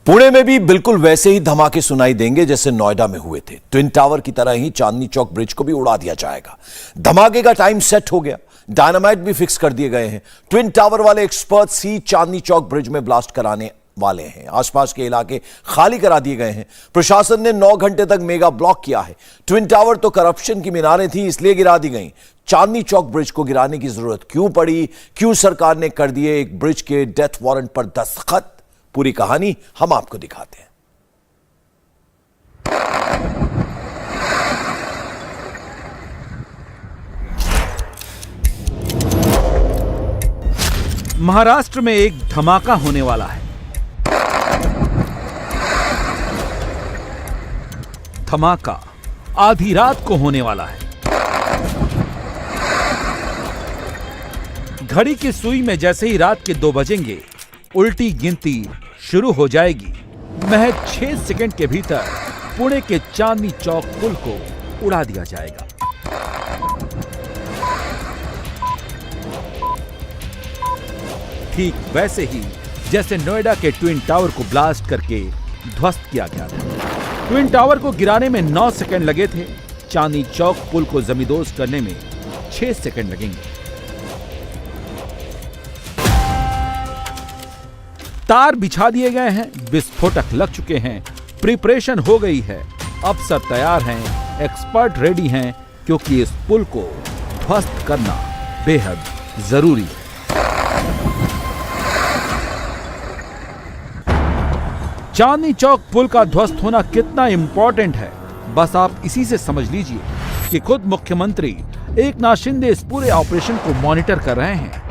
पुणे में भी बिल्कुल वैसे ही धमाके सुनाई देंगे जैसे नोएडा में हुए थे। ट्विन टावर की तरह ही चांदनी चौक ब्रिज को भी उड़ा दिया जाएगा। धमाके का टाइम सेट हो गया, डायनामाइट भी फिक्स कर दिए गए हैं। ट्विन टावर वाले एक्सपर्ट्स ही चांदनी चौक ब्रिज में ब्लास्ट कराने वाले हैं। आसपास के इलाके खाली करा दिए गए हैं। प्रशासन ने 9 घंटे तक मेगा ब्लॉक किया है। ट्विन टावर तो करप्शन की मीनारें थी, इसलिए गिरा दी गई। चांदनी चौक ब्रिज को गिराने की जरूरत क्यों पड़ी? क्यों सरकार ने कर दिए एक ब्रिज के डेथ वारंट पर दस्तखत? पूरी कहानी हम आपको दिखाते हैं। महाराष्ट्र में एक धमाका होने वाला है। धमाका आधी रात को होने वाला है। घड़ी की सुई में जैसे ही रात के 2 बजेंगे, उल्टी गिनती शुरू हो जाएगी। महज 6 सेकंड के भीतर पुणे के चांदनी चौक पुल को उड़ा दिया जाएगा। ठीक वैसे ही जैसे नोएडा के ट्विन टावर को ब्लास्ट करके ध्वस्त किया गया था। ट्विन टावर को गिराने में 9 सेकंड लगे थे। चांदनी चौक पुल को जमींदोज करने में 6 सेकंड लगेंगे। तार बिछा दिए गए हैं, विस्फोटक लग चुके हैं, प्रिपरेशन हो गई है। अफसर तैयार हैं, एक्सपर्ट रेडी हैं, क्योंकि इस पुल को ध्वस्त करना बेहद जरूरी है। चांदनी चौक पुल का ध्वस्त होना कितना इंपॉर्टेंट है, बस आप इसी से समझ लीजिए कि खुद मुख्यमंत्री एकनाथ शिंदे इस पूरे ऑपरेशन को मॉनिटर कर रहे हैं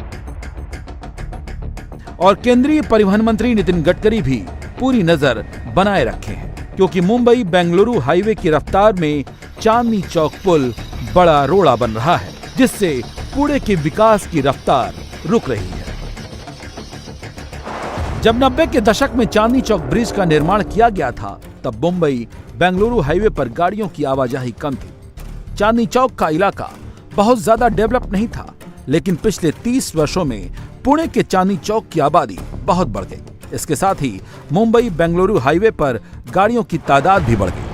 और केंद्रीय परिवहन मंत्री नितिन गडकरी भी पूरी नजर बनाए रखे हैं, क्योंकि मुंबई बेंगलुरु हाईवे की रफ्तार में चांदनी चौक पुल बड़ा रोड़ा बन रहा है, जिससे पुणे के विकास की रफ्तार रुक रही है। जब 90 के दशक में चांदनी चौक ब्रिज का निर्माण किया गया था, तब मुंबई बेंगलुरु हाईवे पर गाड़ियों की आवाजाही कम थी। चांदनी चौक का इलाका बहुत ज्यादा डेवलप नहीं था, लेकिन पिछले 30 वर्षों में पुणे के चांदनी चौक की आबादी बहुत बढ़ गई। इसके साथ ही मुंबई बेंगलुरु हाईवे पर गाड़ियों की तादाद भी बढ़ गई।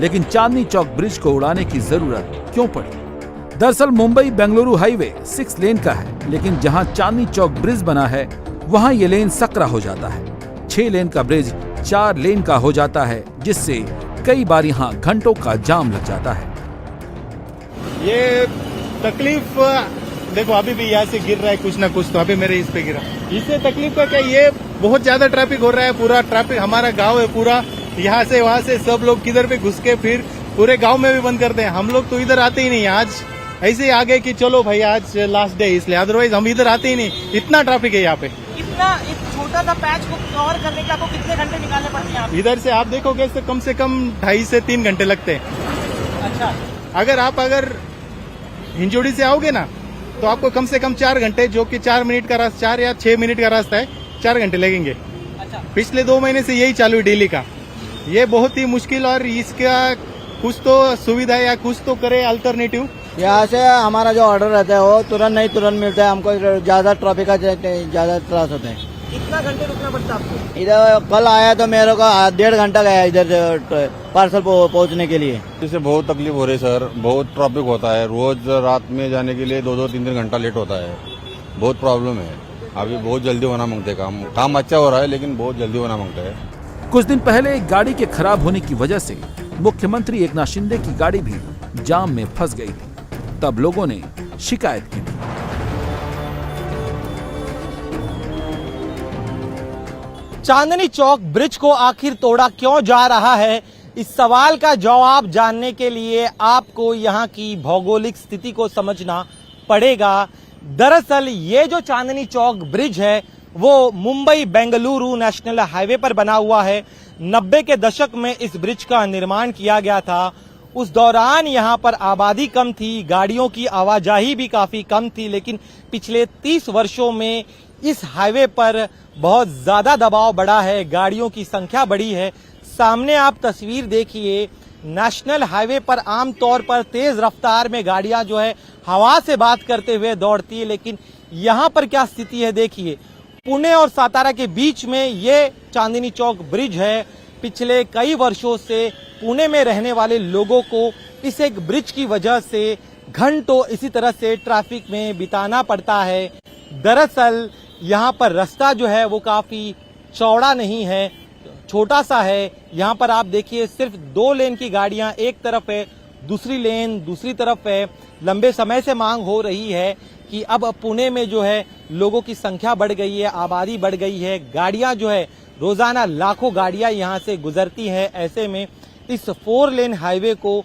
लेकिन चांदनी चौक ब्रिज को उड़ाने की जरूरत क्यों पड़ी? दरअसल मुंबई बेंगलुरु हाईवे 6 लेन का है, लेकिन जहां चांदनी चौक ब्रिज बना है, वहां ये लेन सकरा हो जाता है। 6 लेन का ब्रिज 4 लेन का हो जाता है, जिससे कई बार यहाँ घंटों का जाम लग जाता है। ये तकलीफ देखो, अभी भी यहाँ से गिर रहा है कुछ ना कुछ, तो अभी मेरे इस पे गिरा। इससे तकलीफ का क्या, ये बहुत ज्यादा ट्रैफिक हो रहा है। पूरा ट्रैफिक, हमारा गांव है पूरा, यहाँ से वहाँ से सब लोग किधर पे घुस के फिर पूरे गांव में भी बंद करते हैं। हम लोग तो इधर आते ही नहीं। आज ऐसे ही आ गए कि चलो भाई आज लास्ट डे, इसलिए अदरवाइज हम इधर आते ही नहीं। इतना ट्रैफिक है यहाँ पे। इतना एक छोटा सा पैच को कवर करने के आपको कितने घंटे निकालने पड़ते हैं? इधर से आप देखोगे तो कम से कम 2.5 से 3 घंटे लगते हैं। अच्छा, अगर हिंजोड़ी से आओगे ना, तो आपको कम से कम 4 घंटे, जो कि 4 मिनट का रास्ता, 4 या 6 मिनट का रास्ता है, 4 घंटे लगेंगे। अच्छा, पिछले 2 महीने से यही चालू है डेली का। ये बहुत ही मुश्किल, और इसका कुछ तो सुविधा या कुछ तो करे अल्टरनेटिव। यहाँ से हमारा जो ऑर्डर रहता है वो तुरंत मिलता है। हमको ज्यादा ट्रैफिक का ज्यादा त्रास होता है। कितना घंटे रुकना पड़ता है आपको? इधर कल आया तो मेरे को 1.5 घंटा गया इधर पार्सल पहुँचने के लिए। इससे बहुत तकलीफ हो रही है सर। बहुत ट्रैफिक होता है, रोज रात में जाने के लिए 2-2, 3-3 घंटा लेट होता है। बहुत प्रॉब्लम है। अभी बहुत जल्दी होना मांगते हैं। काम अच्छा हो रहा है, लेकिन बहुत जल्दी होना मांगता है। कुछ दिन पहले एक गाड़ी के खराब होने की वजह से मुख्यमंत्री एकनाथ शिंदे की गाड़ी भी जाम में फंस गई थी। तब लोगों ने शिकायत की थी। चांदनी चौक ब्रिज को आखिर तोड़ा क्यों जा रहा है? इस सवाल का जवाब जानने के लिए आपको यहाँ की भौगोलिक स्थिति को समझना पड़ेगा। दरअसल ये जो चांदनी चौक ब्रिज है, वो मुंबई बेंगलुरु नेशनल हाईवे पर बना हुआ है। 90 के दशक में इस ब्रिज का निर्माण किया गया था। उस दौरान यहाँ पर आबादी कम थी, गाड़ियों की आवाजाही भी काफी कम थी, लेकिन पिछले 30 वर्षों में इस हाईवे पर बहुत ज्यादा दबाव बढ़ा है, गाड़ियों की संख्या बढ़ी है। सामने आप तस्वीर देखिए, नेशनल हाईवे पर आमतौर पर तेज रफ्तार में गाड़ियां जो है हवा से बात करते हुए दौड़ती है, लेकिन यहाँ पर क्या स्थिति है देखिए। पुणे और सातारा के बीच में ये चांदनी चौक ब्रिज है। पिछले कई वर्षों से पुणे में रहने वाले लोगों को इस एक ब्रिज की वजह से घंटों इसी तरह से ट्रैफिक में बिताना पड़ता है। दरअसल यहाँ पर रास्ता जो है वो काफी चौड़ा नहीं है, छोटा सा है। यहाँ पर आप देखिए सिर्फ 2 लेन की गाड़ियां एक तरफ है, दूसरी लेन दूसरी तरफ है। लंबे समय से मांग हो रही है कि अब पुणे में जो है लोगों की संख्या बढ़ गई है, आबादी बढ़ गई है, गाड़ियां जो है रोजाना लाखों गाड़ियां यहां से गुजरती हैं। ऐसे में इस 4 लेन हाईवे को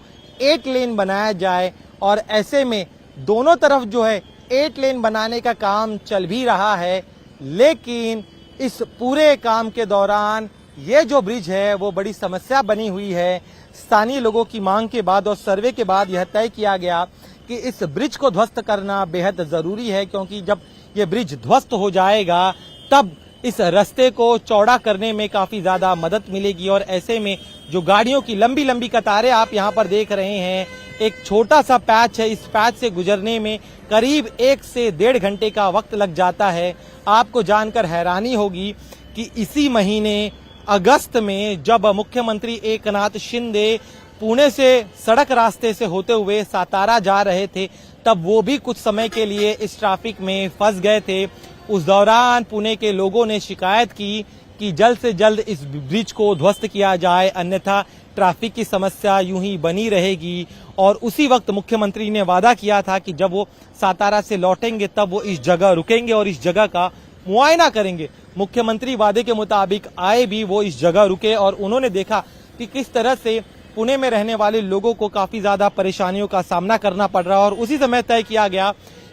8 लेन बनाया जाए और ऐसे में दोनों तरफ जो है 8 लेन बनाने का काम चल भी रहा है। लेकिन इस पूरे काम के दौरान ये जो ब्रिज है वो बड़ी समस्या बनी हुई है। स्थानीय लोगों की मांग के बाद और सर्वे के बाद यह तय किया गया कि इस ब्रिज को ध्वस्त करना बेहद जरूरी है, क्योंकि जब ये ब्रिज ध्वस्त हो जाएगा तब इस रास्ते को चौड़ा करने में काफी ज्यादा मदद मिलेगी। और ऐसे में जो गाड़ियों की लंबी लंबी कतारें आप यहाँ पर देख रहे हैं, एक छोटा सा पैच है, इस पैच से गुजरने में करीब 1 से 1.5 घंटे का वक्त लग जाता है। आपको जानकर हैरानी होगी कि इसी महीने अगस्त में जब मुख्यमंत्री एकनाथ शिंदे पुणे से सड़क रास्ते से होते हुए सातारा जा रहे थे, तब वो भी कुछ समय के लिए इस ट्रैफिक में फंस गए थे। उस दौरान पुणे के लोगों ने शिकायत की कि जल्द से जल्द इस ब्रिज को ध्वस्त किया जाए, अन्यथा ट्रैफिक की समस्या यूं ही बनी रहेगी। और उसी वक्त मुख्यमंत्री ने वादा किया था कि जब वो सातारा से लौटेंगे तब वो इस जगह रुकेंगे और इस जगह का मुआयना करेंगे। मुख्यमंत्री वादे के मुताबिक आए भी, वो इस जगह रुके और उन्होंने देखा कि किस तरह से पुणे में रहने वाले लोगों को काफी ज्यादा परेशानियों का सामना करना पड़ रहा है। और उसी समय तय किया गया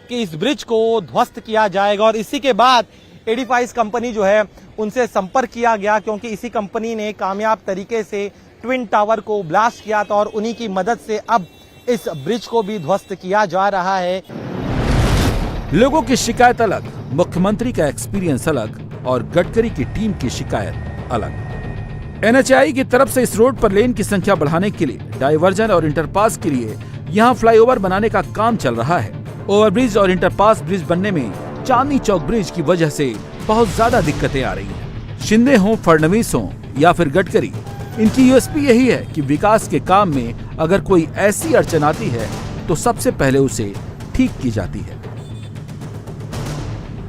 कि इस ब्रिज को ध्वस्त किया जाएगा। और इसी के बाद एडिफाइस कंपनी जो है उनसे संपर्क किया गया, क्योंकि इसी कंपनी ने कामयाब तरीके से ट्विन टावर को ब्लास्ट किया था और उन्हीं की मदद से अब इस ब्रिज को भी ध्वस्त किया जा रहा है। लोगों की शिकायत अलग, मुख्यमंत्री का एक्सपीरियंस अलग और गडकरी की टीम की शिकायत अलग। एनएचएआई की तरफ से इस रोड पर लेन की संख्या बढ़ाने के लिए डाइवर्जन और इंटरपास के लिए यहां फ्लाईओवर बनाने का काम चल रहा है। ओवरब्रिज और इंटरपास ब्रिज बनने में चांदनी चौक ब्रिज की वजह से बहुत ज्यादा दिक्कतें आ रही हैं। शिंदे हो, फडणवीस हो या फिर गडकरी, इनकी यूएसपी यही है कि विकास के काम में अगर कोई ऐसी अड़चन आती है तो सबसे पहले उसे ठीक की जाती है।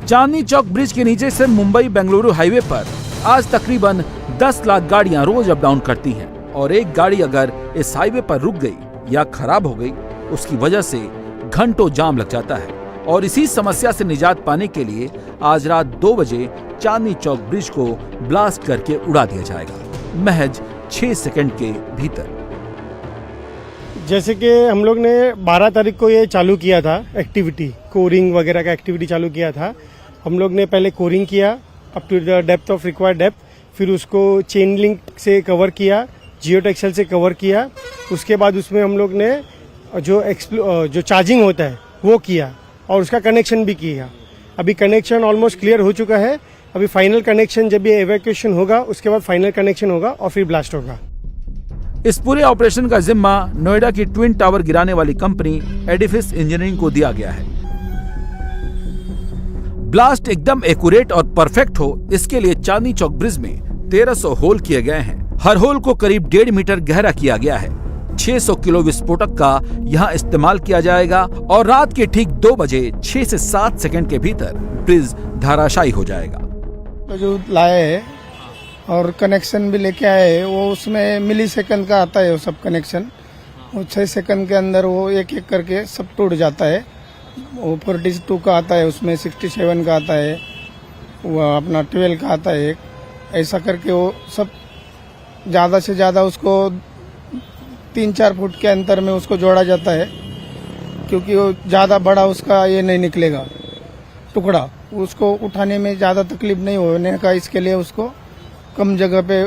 चांदनी चौक ब्रिज के नीचे से मुंबई बेंगलुरु हाईवे पर आज तकरीबन 10 लाख गाड़ियां रोज अप डाउन करती हैं और एक गाड़ी अगर इस हाईवे पर रुक गई या खराब हो गई, उसकी वजह से घंटों जाम लग जाता है। और इसी समस्या से निजात पाने के लिए आज रात 2 बजे चांदनी चौक ब्रिज को ब्लास्ट करके उड़ा दिया जाएगा, महज 6 सेकंड के भीतर। जैसे कि हम लोग ने 12 तारीख को ये चालू किया था एक्टिविटी, कोरिंग वगैरह का एक्टिविटी चालू किया था। हम लोग ने पहले कोरिंग किया up to the depth of required depth, फिर उसको चेन लिंक से कवर किया, जियो टेक्सटाइल से कवर किया। उसके बाद उसमें हम लोग ने जो चार्जिंग होता है वो किया और उसका कनेक्शन भी किया। अभी कनेक्शन ऑलमोस्ट क्लियर हो चुका है। अभी फाइनल कनेक्शन जब ये एवैक्यूएशन होगा उसके बाद फाइनल कनेक्शन होगा और फिर ब्लास्ट होगा। इस पूरे ऑपरेशन का जिम्मा नोएडा की ट्विन टावर गिराने वाली कंपनी एडिफिस इंजीनियरिंग को दिया गया है। ब्लास्ट एकदम एक्यूरेट और परफेक्ट हो, इसके लिए चांदनी चौक ब्रिज में 1300 होल किए गए हैं। हर होल को करीब 1.5 मीटर गहरा किया गया है। 600 किलो विस्फोटक का यहाँ इस्तेमाल किया जाएगा और रात के ठीक 2 बजे 6 से 7 सेकंड के भीतर ब्रिज धराशायी हो जाएगा। तो जो लाए है और कनेक्शन भी लेके आए हैं, वो उसमें मिली सेकंड का आता है वो सब कनेक्शन। वो 6 सेकंड के अंदर वो एक एक करके सब टूट जाता है। वो 42 का आता है, उसमें 67 का आता है, वो अपना 12 का आता है। ऐसा करके वो सब ज़्यादा से ज़्यादा उसको 3-4 फुट के अंतर में उसको जोड़ा जाता है, क्योंकि वो ज़्यादा बड़ा उसका ये नहीं निकलेगा टुकड़ा, उसको उठाने में ज़्यादा तकलीफ नहीं होने का। इसके लिए उसको कम जगह पे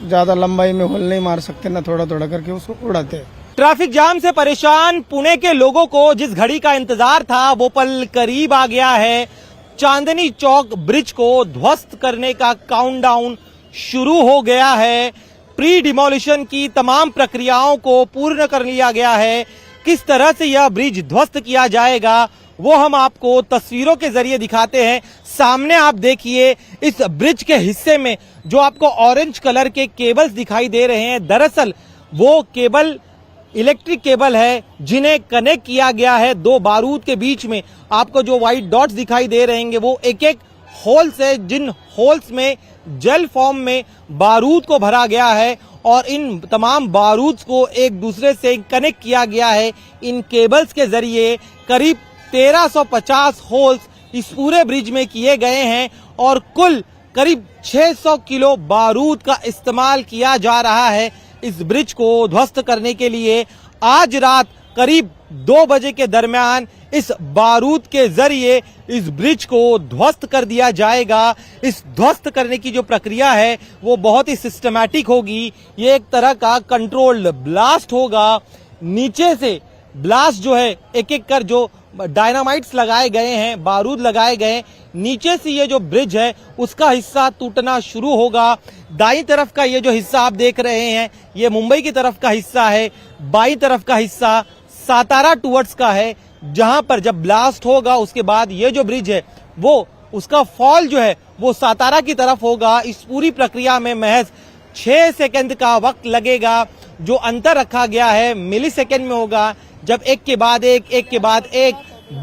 ज़्यादा लंबाई में होल नहीं मार सकते ना, थोड़ा थोड़ा करके उसको उड़ाते हैं। ट्रैफिक जाम से परेशान पुणे के लोगों को जिस घड़ी का इंतजार था वो पल करीब आ गया है। चांदनी चौक ब्रिज को ध्वस्त करने का काउंटडाउन शुरू हो गया है। प्री डिमोलिशन की तमाम प्रक्रियाओं को पूर्ण कर लिया गया है। किस तरह से यह ब्रिज ध्वस्त किया जाएगा वो हम आपको तस्वीरों के जरिए दिखाते हैं। सामने आप देखिए इस ब्रिज के हिस्से में जो आपको ऑरेंज कलर के केबल्स दिखाई दे रहे हैं, दरअसल वो केबल इलेक्ट्रिक केबल है जिन्हें कनेक्ट किया गया है दो बारूद के बीच में। आपको जो व्हाइट डॉट्स दिखाई दे रहे हैं वो एक एक होल्स है, जिन होल्स में जेल फॉर्म में बारूद को भरा गया है और इन तमाम बारूद को एक दूसरे से कनेक्ट किया गया है इन केबल्स के जरिए। करीब 1350 होल्स इस पूरे ब्रिज में किए गए हैं और कुल करीब 600 किलो बारूद का इस्तेमाल किया जा रहा है इस ब्रिज को ध्वस्त करने के लिए। आज रात करीब 2 बजे के दरमियान इस बारूद के जरिए इस ब्रिज को ध्वस्त कर दिया जाएगा। इस ध्वस्त करने की जो प्रक्रिया है वो बहुत ही सिस्टमैटिक होगी। ये एक तरह का कंट्रोल्ड ब्लास्ट होगा। नीचे से ब्लास्ट जो है एक एक कर जो डायनामाइट्स लगाए गए हैं, बारूद लगाए गए, नीचे से ये जो ब्रिज है उसका हिस्सा टूटना शुरू होगा। दाईं तरफ का ये जो हिस्सा आप देख रहे हैं ये मुंबई की तरफ का हिस्सा है, बाईं तरफ का हिस्सा सातारा टुवर्ड्स का है। जहां पर जब ब्लास्ट होगा उसके बाद ये जो ब्रिज है वो उसका फॉल जो है वो सातारा की तरफ होगा। इस पूरी प्रक्रिया में महज 6 सेकंड का वक्त लगेगा। जो अंतर रखा गया है मिली सेकेंड में होगा। जब एक के बाद एक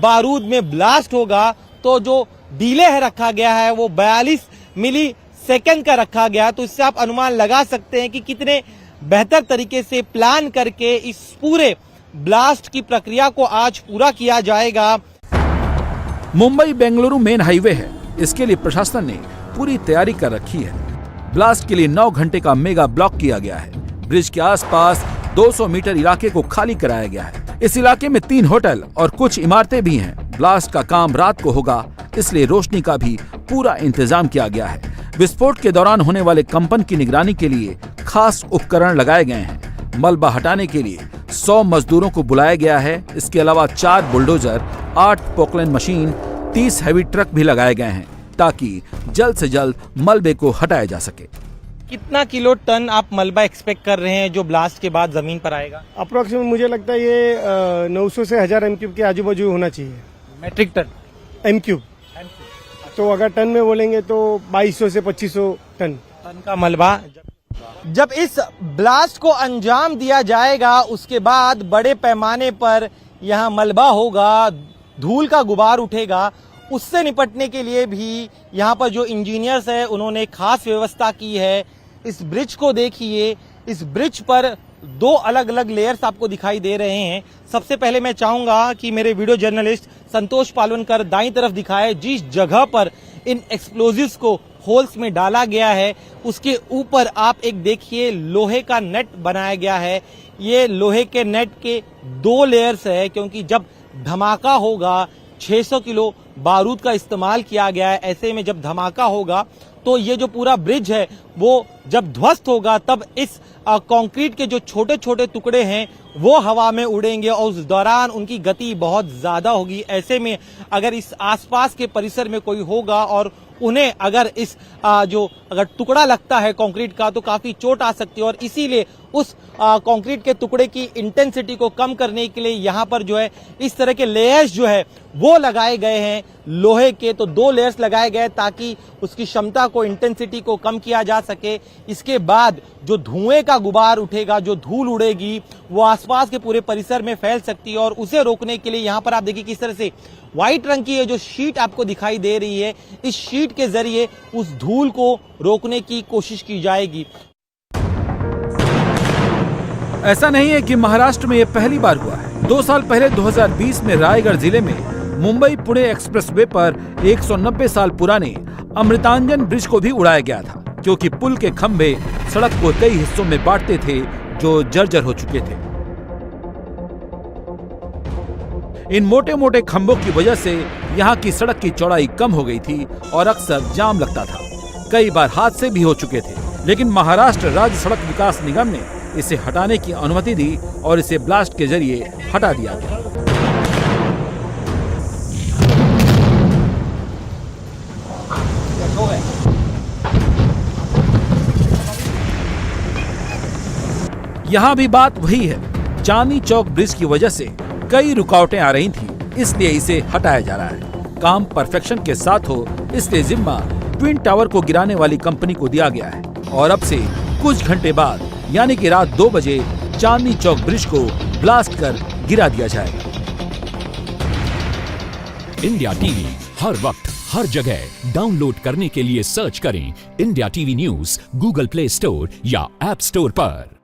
बारूद में ब्लास्ट होगा तो जो डिले है रखा गया है वो 42 मिली सेकेंड का रखा गया। तो इससे आप अनुमान लगा सकते हैं कि कितने बेहतर तरीके से प्लान करके इस पूरे ब्लास्ट की प्रक्रिया को आज पूरा किया जाएगा। मुंबई बेंगलुरु मेन हाईवे है, इसके लिए प्रशासन ने पूरी तैयारी कर रखी है। ब्लास्ट के लिए 9 घंटे का मेगा ब्लॉक किया गया है। ब्रिज के आसपास 200 मीटर इलाके को खाली कराया गया है। इस इलाके में 3 होटल और कुछ इमारतें भी हैं। ब्लास्ट का काम रात को होगा, इसलिए रोशनी का भी पूरा इंतजाम किया गया है। विस्फोट के दौरान होने वाले कंपन की निगरानी के लिए खास उपकरण लगाए गए हैं। मलबा हटाने के लिए 100 मजदूरों को बुलाया गया है। इसके अलावा 4 bulldozer, 8 Poclain machine, 30 heavy truck भी लगाए गए हैं ताकि जल्द से जल्द मलबे को हटाया जा सके। कितना किलो टन आप मलबा एक्सपेक्ट कर रहे हैं जो ब्लास्ट के बाद जमीन पर आएगा? अप्रोक्सीमेट मुझे लगता है ये 900 से 1000 M³ के आजू बाजू होना चाहिए। मेट्रिक टन M³ तो अगर टन में बोलेंगे तो 2200 से 2500 टन का मलबा। जब इस ब्लास्ट को अंजाम दिया जाएगा उसके बाद बड़े पैमाने पर यहाँ मलबा होगा, धूल का गुबार उठेगा। उससे निपटने के लिए भी यहाँ पर जो इंजीनियर्स है उन्होंने खास व्यवस्था की है। इस ब्रिज को देखिए, इस ब्रिज पर 2 अलग अलग लेयर्स आपको दिखाई दे रहे हैं। सबसे पहले मैं चाहूंगा कि मेरे वीडियो जर्नलिस्ट संतोष पालवनकर दाईं तरफ दिखाए जिस जगह पर इन एक्सप्लोजिव्स को होल्स में डाला गया है उसके ऊपर आप एक देखिए लोहे का नेट बनाया गया है। ये लोहे के नेट के 2 लेयर्स है क्योंकि जब धमाका होगा 600 किलो बारूद का इस्तेमाल किया गया है। ऐसे में जब धमाका होगा तो ये जो पूरा ब्रिज है वो जब ध्वस्त होगा तब इस कंक्रीट के जो छोटे छोटे टुकड़े हैं वो हवा में उड़ेंगे और उस दौरान उनकी गति बहुत ज्यादा होगी। ऐसे में अगर इस आसपास के परिसर में कोई होगा और उन्हें अगर इस अगर टुकड़ा लगता है कंक्रीट का तो काफी चोट आ सकती है और इसीलिए उस कंक्रीट के टुकड़े की इंटेंसिटी को कम करने के लिए यहाँ पर जो है इस तरह के लेयर्स जो है वो लगाए गए हैं लोहे के। तो 2 लेयर्स लगाए गए ताकि उसकी क्षमता को, इंटेंसिटी को कम किया जा सके। इसके बाद जो धुएं का गुबार उठेगा, जो धूल उड़ेगी वो आसपास के पूरे परिसर में फैल सकती है और उसे रोकने के लिए यहाँ पर आप देखिए किस तरह से व्हाइट रंग की ये जो शीट आपको दिखाई दे रही है, इस शीट के जरिए उस धूल को रोकने की कोशिश की जाएगी। ऐसा नहीं है कि महाराष्ट्र में ये पहली बार हुआ है। 2 साल पहले 2020 में रायगढ़ जिले में मुंबई पुणे एक्सप्रेसवे पर 190 साल पुराने अमृतांजन ब्रिज को भी उड़ाया गया था क्योंकि पुल के खंभे सड़क को कई हिस्सों में बांटते थे जो जर्जर हो चुके थे। इन मोटे मोटे खंभों की वजह से यहाँ की सड़क की चौड़ाई कम हो गई थी और अक्सर जाम लगता था। कई बार हादसे भी हो चुके थे, लेकिन महाराष्ट्र राज्य सड़क विकास निगम ने इसे हटाने की अनुमति दी और इसे ब्लास्ट के जरिए हटा दिया गया। यहाँ भी बात वही है। चांदनी चौक ब्रिज की वजह से कई रुकावटें आ रही थी, इसलिए इसे हटाया जा रहा है। काम परफेक्शन के साथ हो इसलिए जिम्मा ट्विन टावर को गिराने वाली कंपनी को दिया गया है और अब से कुछ घंटे बाद यानी कि रात 2 बजे चांदनी चौक ब्रिज को ब्लास्ट कर गिरा दिया जाएगा। इंडिया टीवी हर वक्त हर जगह डाउनलोड करने के लिए सर्च करें India TV news Google play store या ऐप स्टोर पर।